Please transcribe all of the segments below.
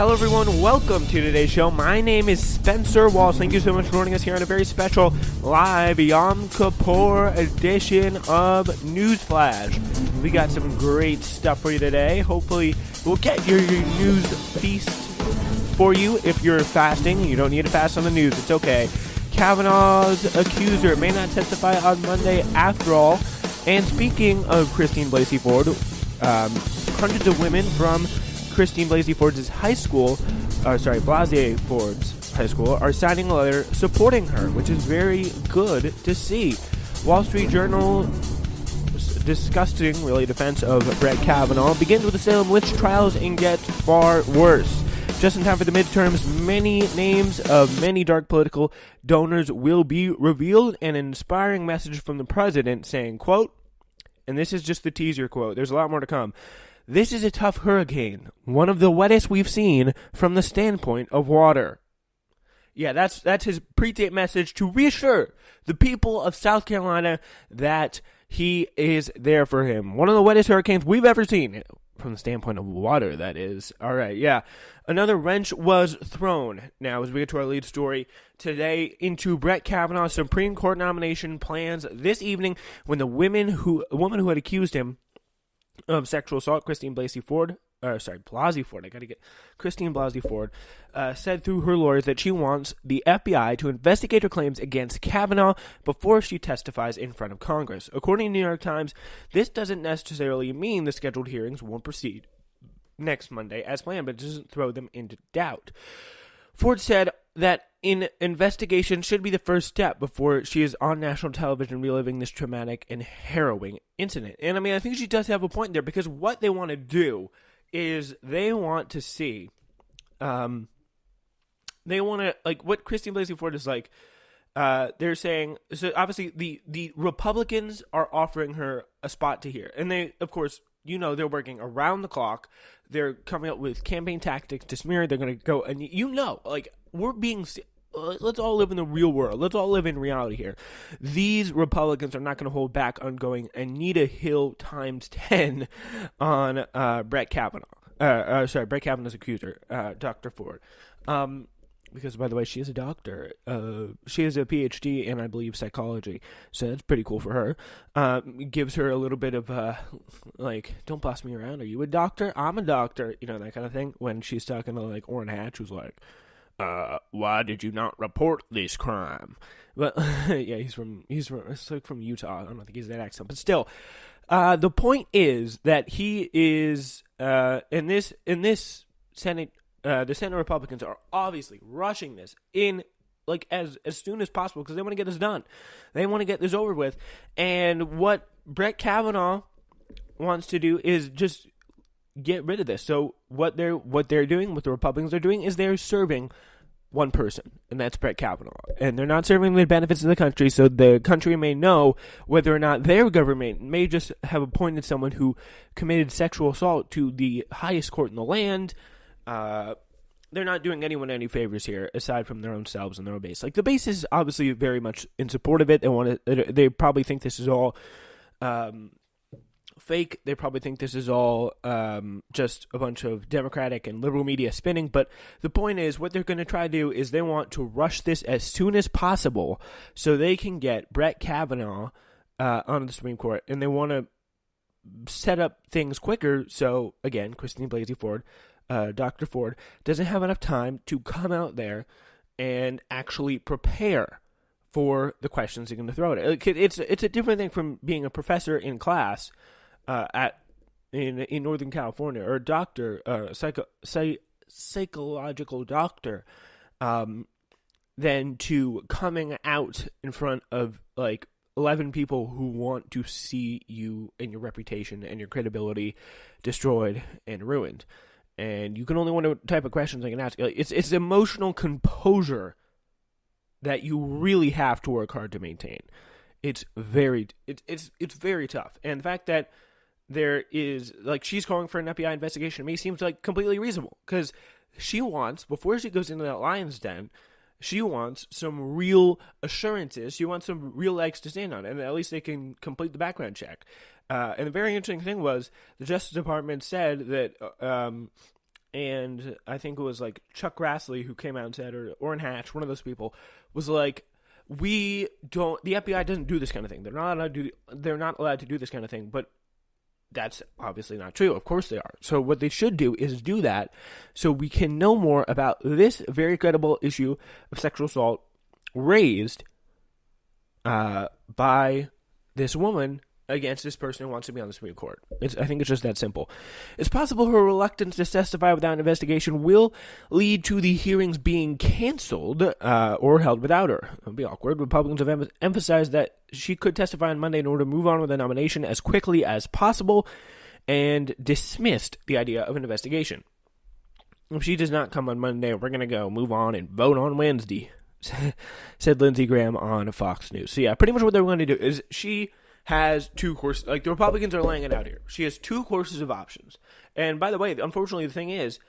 Hello everyone, welcome to today's show. My name is Spencer Walsh. Thank you so much for joining us here on a very special live Yom Kippur edition of Newsflash. We got some great stuff for you today. Hopefully we'll get your news feast for you. If you're fasting, you don't need to fast on the news, it's okay. Kavanaugh's accuser may not testify on Monday after all. And speaking of Christine Blasey Ford, hundreds of women from Christine Blasey Ford's high school, Blasey Ford's high school, are signing a letter supporting her, which is very good to see. Wall Street Journal disgusting, really, defense of Brett Kavanaugh begins with the Salem witch trials and gets far worse. Just in time for the midterms, many names of many dark political donors will be revealed, and an inspiring message from the president saying, quote, and this is just the teaser quote, there's a lot more to come, "This is a tough hurricane, one of the wettest we've seen from the standpoint of water." Yeah, that's his pre-date message to reassure the people of South Carolina that he is there for him. One of the wettest hurricanes we've ever seen, from the standpoint of water, that is. All right, yeah. Another wrench was thrown, now as we get to our lead story today, into Brett Kavanaugh's Supreme Court nomination plans this evening when the woman who had accused him of sexual assault, Christine Blasey Ford, said through her lawyers that she wants the FBI to investigate her claims against Kavanaugh before she testifies in front of Congress. According to the New York Times, this doesn't necessarily mean the scheduled hearings won't proceed next Monday as planned, but it doesn't throw them into doubt. Ford said that an investigation should be the first step before she is on national television reliving this traumatic and harrowing incident. And I mean, I think she does have a point there, because what they want to do is they want to see, they want to, like, what Christine Blasey Ford is like, they're saying, so obviously the Republicans are offering her a spot to hear. And they, of course, you know, they're working around the clock. They're coming up with campaign tactics to smear. They're going to go, and like, we're being, let's all live in the real world. Let's all live in reality here. These Republicans are not going to hold back on going Anita Hill times 10 on Brett Kavanaugh. Brett Kavanaugh's accuser, Dr. Ford. Because, by the way, she is a doctor. She has a PhD in, I believe, psychology. So that's pretty cool for her. Gives her a little bit of, like, don't boss me around. Are you a doctor? I'm a doctor. You know, that kind of thing. When she's talking to, like, Orrin Hatch, who's like, why did you not report this crime? But, yeah, he's from Utah. I don't think he's that accent. But still, the point is that he is, in this Senate, the Senate Republicans are obviously rushing this in, like, as soon as possible, because they want to get this done. They want to get this over with. And what Brett Kavanaugh wants to do is just get rid of this. So what they're doing, what the Republicans are doing, is they're serving one person, and that's Brett Kavanaugh. And they're not serving the benefits of the country, so the country may know whether or not their government may just have appointed someone who committed sexual assault to the highest court in the land. They're not doing anyone any favors here, aside from their own selves and their own base. Like, the base is obviously very much in support of it. They probably think this is all fake. They probably think this is all just a bunch of Democratic and liberal media spinning. But the point is, what they're going to try to do is they want to rush this as soon as possible so they can get Brett Kavanaugh on the Supreme Court. And they want to set up things quicker. So, again, Christine Blasey Ford, Dr. Ford, doesn't have enough time to come out there and actually prepare for the questions they're going to throw at it. It's a different thing from being a professor in class in Northern California, or a doctor, psychological doctor, than to coming out in front of, like, 11 people who want to see you and your reputation and your credibility destroyed and ruined. And you can only wonder what type of questions I can ask. It's emotional composure that you really have to work hard to maintain. It's very tough. And the fact that there is, like, she's calling for an FBI investigation to me seems like completely reasonable, because she wants, before she goes into that lion's den, she wants some real assurances. She wants some real legs to stand on, and at least they can complete the background check. And the very interesting thing was the Justice Department said that and I think it was like Chuck Grassley who came out and said, or Orrin Hatch, one of those people, was like, the FBI doesn't do this kind of thing. They're not allowed to do this kind of thing, but that's obviously not true. Of course they are. So what they should do is do that so we can know more about this very credible issue of sexual assault raised by this woman against this person who wants to be on the Supreme Court. I think it's just that simple. It's possible her reluctance to testify without an investigation will lead to the hearings being canceled or held without her. It would be awkward. Republicans have emphasized that she could testify on Monday in order to move on with the nomination as quickly as possible and dismissed the idea of an investigation. If she does not come on Monday, we're going to go move on and vote on Wednesday, said Lindsey Graham on Fox News. So yeah, pretty much what they're going to do is she has two courses. Like, the Republicans are laying it out here. She has two courses of options. And by the way, unfortunately, the thing is,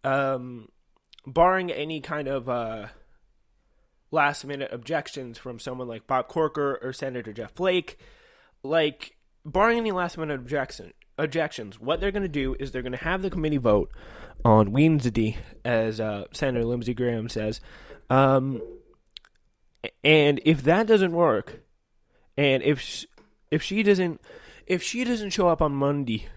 barring any kind of last-minute objections from someone like Bob Corker or Senator Jeff Flake, like, barring any last-minute objections, what they're going to do is they're going to have the committee vote on Wednesday, as Senator Lindsey Graham says. And if that doesn't work, and if she doesn't show up on Monday,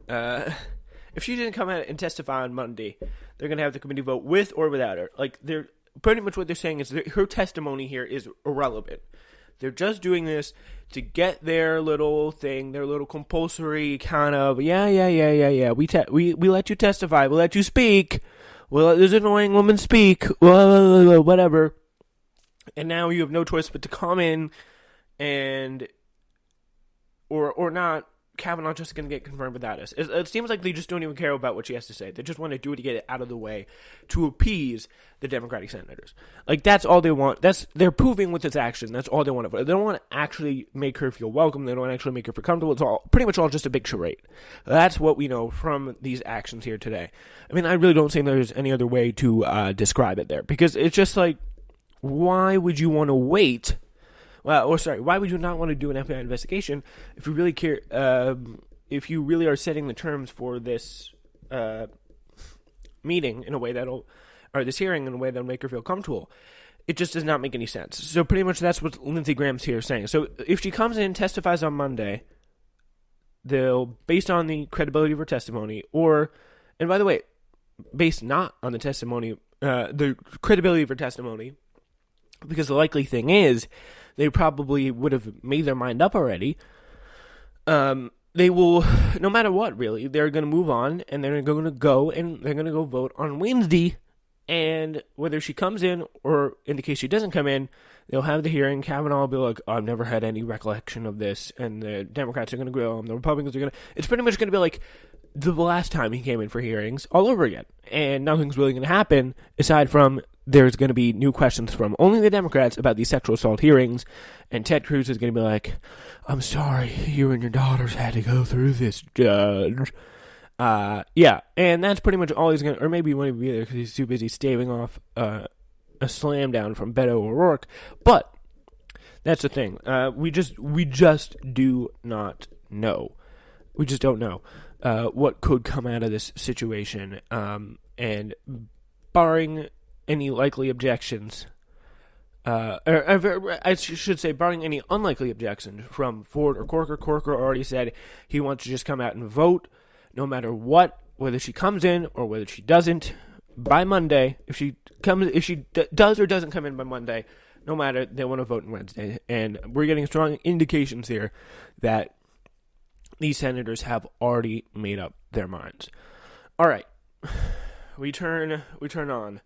if she didn't come out and testify on Monday, they're going to have the committee vote with or without her. Like, they're pretty much what they're saying is that her testimony here is irrelevant. They're just doing this to get their little thing, their little compulsory kind of, we let you testify, we let you speak, we'll let this annoying woman speak, whatever. And now you have no choice but to come in and or not, Kavanaugh just going to get confirmed without us. It seems like they just don't even care about what she has to say. They just want to do it to get it out of the way to appease the Democratic senators. Like, that's all they want. They're proving with this action. That's all they want. They don't want to actually make her feel welcome. They don't want to actually make her feel comfortable. It's all pretty much all just a big charade. That's what we know from these actions here today. I mean, I really don't think there's any other way to describe it there, because it's just like, why would you want to wait? Why would you not want to do an FBI investigation if you really care? If you really are setting the terms for this meeting in a way or this hearing in a way that'll make her feel comfortable, it just does not make any sense. So pretty much that's what Lindsey Graham's here saying. So if she comes in and testifies on Monday, they'll, based on the credibility of her testimony, and by the way, based not on the testimony, the credibility of her testimony, because the likely thing is, they probably would have made their mind up already. They will, no matter what, really, they're going to move on, and they're going to go vote on Wednesday. And whether she comes in, or in the case she doesn't come in, they'll have the hearing. Kavanaugh will be like, I've never had any recollection of this. And the Democrats are going to grill him. The Republicans are going to, it's pretty much going to be like the last time he came in for hearings all over again. And nothing's really going to happen aside from there's going to be new questions from only the Democrats about these sexual assault hearings, and Ted Cruz is going to be like, I'm sorry, you and your daughters had to go through this, Judge. And that's pretty much all he's going to, or maybe he won't even be there because he's too busy staving off a slam down from Beto O'Rourke. But that's the thing. We just do not know. We just don't know what could come out of this situation. And barring any likely objections, I should say, barring any unlikely objections from Ford or Corker. Corker already said he wants to just come out and vote, no matter what, whether she comes in or whether she doesn't, by Monday. If she does or doesn't come in by Monday, no matter, they want to vote on Wednesday. And we're getting strong indications here that these senators have already made up their minds. All right, we turn on.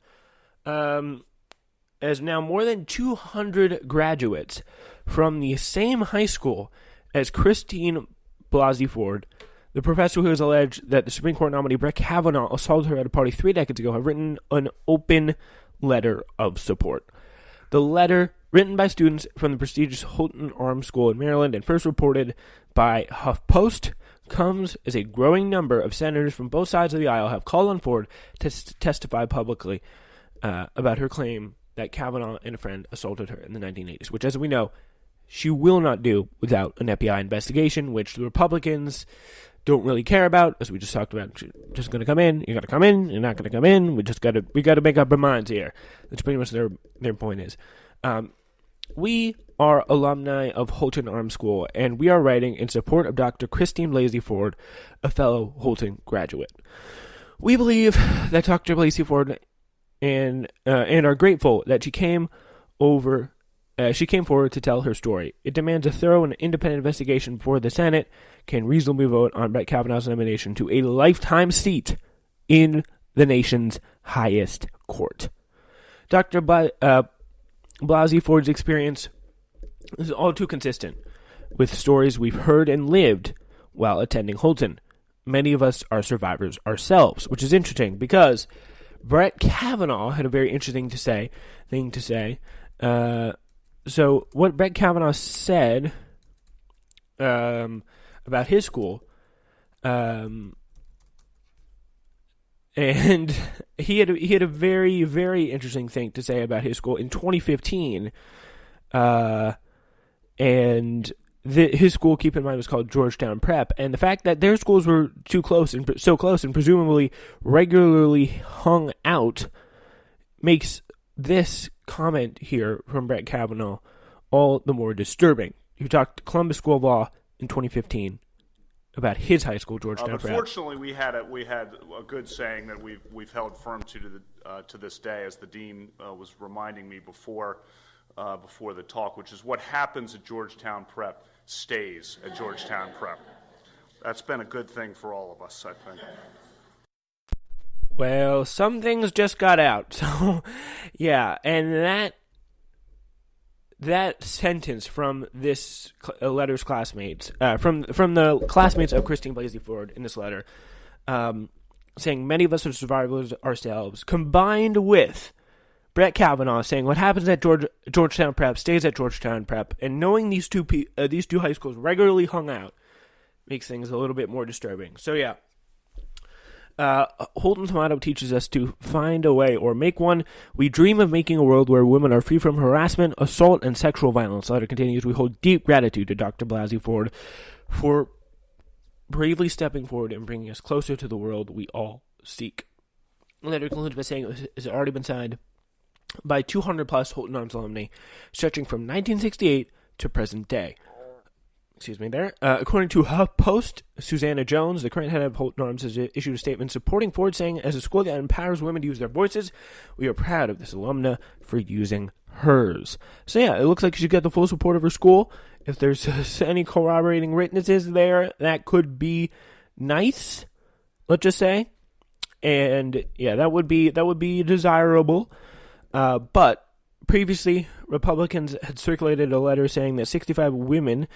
As now more than 200 graduates from the same high school as Christine Blasey Ford, the professor who has alleged that the Supreme Court nominee Brett Kavanaugh assaulted her at a party 3 decades ago, have written an open letter of support. The letter, written by students from the prestigious Houghton Arms School in Maryland and first reported by HuffPost, comes as a growing number of senators from both sides of the aisle have called on Ford to testify publicly about her claim that Kavanaugh and a friend assaulted her in the 1980s, which, as we know, she will not do without an FBI investigation, which the Republicans don't really care about, as we just talked about. You're just going to come in, you got to come in, you're not going to come in, we got to make up our minds here. That's pretty much their point is. We are alumni of Holton Arms School, and we are writing in support of Dr. Christine Blasey Ford, a fellow Holton graduate. We believe that Dr. Blasey Ford and are grateful that she came forward to tell her story. It demands a thorough and independent investigation before the Senate can reasonably vote on Brett Kavanaugh's nomination to a lifetime seat in the nation's highest court. Dr. Blasey Ford's experience is all too consistent with stories we've heard and lived while attending Holton. Many of us are survivors ourselves, which is interesting because Brett Kavanaugh had a very interesting thing to say. So what Brett Kavanaugh said about his school, and he had a very, very interesting thing to say about his school in 2015, and his school, keep in mind, was called Georgetown Prep, and the fact that their schools were so close and presumably regularly hung out makes this comment here from Brett Kavanaugh all the more disturbing. He talked to Columbus School of Law in 2015 about his high school, Georgetown Prep. Fortunately, we had a good saying that we've held firm to this day, as the dean was reminding me before the talk, which is what happens at Georgetown Prep stays at Georgetown Prep. That's been a good thing for all of us, I think. Well, some things just got out, so yeah, and that sentence from this letter's classmates, from the classmates of Christine Blasey Ford in this letter, saying many of us are survivors ourselves, combined with Brett Kavanaugh saying what happens at Georgetown Prep stays at Georgetown Prep, and knowing these two high schools regularly hung out makes things a little bit more disturbing. So yeah. Holton's motto teaches us to find a way, or make one. We dream of making a world where women are free from harassment, assault, and sexual violence. The letter continues, we hold deep gratitude to Dr. Blasey Ford for bravely stepping forward and bringing us closer to the world we all seek. The letter concludes by saying it has already been signed by 200-plus Holton Arms alumni, stretching from 1968 to present day. Excuse me there. According to HuffPost, Susanna Jones, the current head of Holton Arms, has issued a statement supporting Ford, saying, as a school that empowers women to use their voices, we are proud of this alumna for using hers. So yeah, it looks like she got the full support of her school. If there's any corroborating witnesses there, that could be nice, let's just say. And yeah, that would be desirable. But previously, Republicans had circulated a letter saying that 65 women...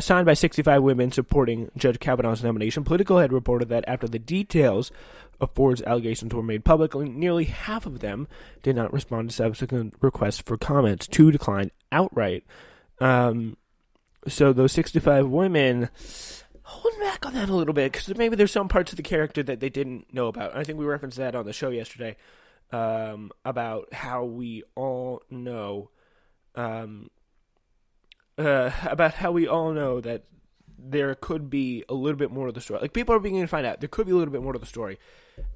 signed by 65 women supporting Judge Kavanaugh's nomination. Politico had reported that after the details of Ford's allegations were made public, nearly half of them did not respond to subsequent requests for comments. 2 declined outright. So those 65 women, holding back on that a little bit, because maybe there's some parts of the character that they didn't know about. I think we referenced that on the show yesterday, about how we all know... that there could be a little bit more to the story. Like, people are beginning to find out there could be a little bit more to the story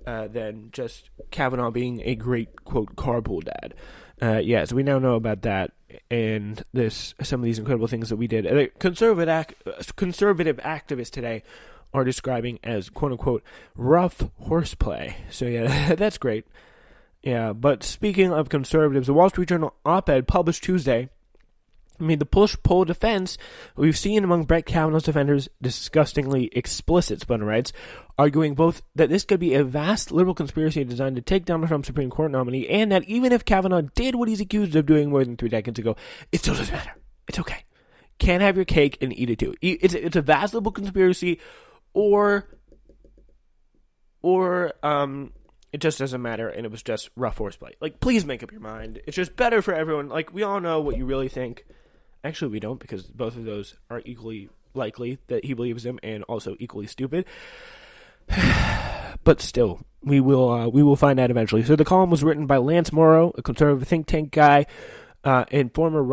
than just Kavanaugh being a great, quote, carpool dad. So we now know about that, and some of these incredible things that we did. Conservative activists today are describing as, quote unquote, rough horseplay. So yeah, that's great. Yeah, but speaking of conservatives, the Wall Street Journal op-ed published Tuesday made the push-pull defense we've seen among Brett Kavanaugh's defenders disgustingly explicit, Spooner writes, arguing both that this could be a vast liberal conspiracy designed to take down the Trump Supreme Court nominee, and that even if Kavanaugh did what he's accused of doing more than 3 decades ago, it still doesn't matter. It's okay. Can't have your cake and eat it too. It's a vast liberal conspiracy, or it just doesn't matter, and it was just rough horseplay. Like, please make up your mind. It's just better for everyone. Like, we all know what you really think. Actually, we don't, because both of those are equally likely that he believes them, and also equally stupid. But still, we will find out eventually. So the column was written by Lance Morrow, a conservative think tank guy, and former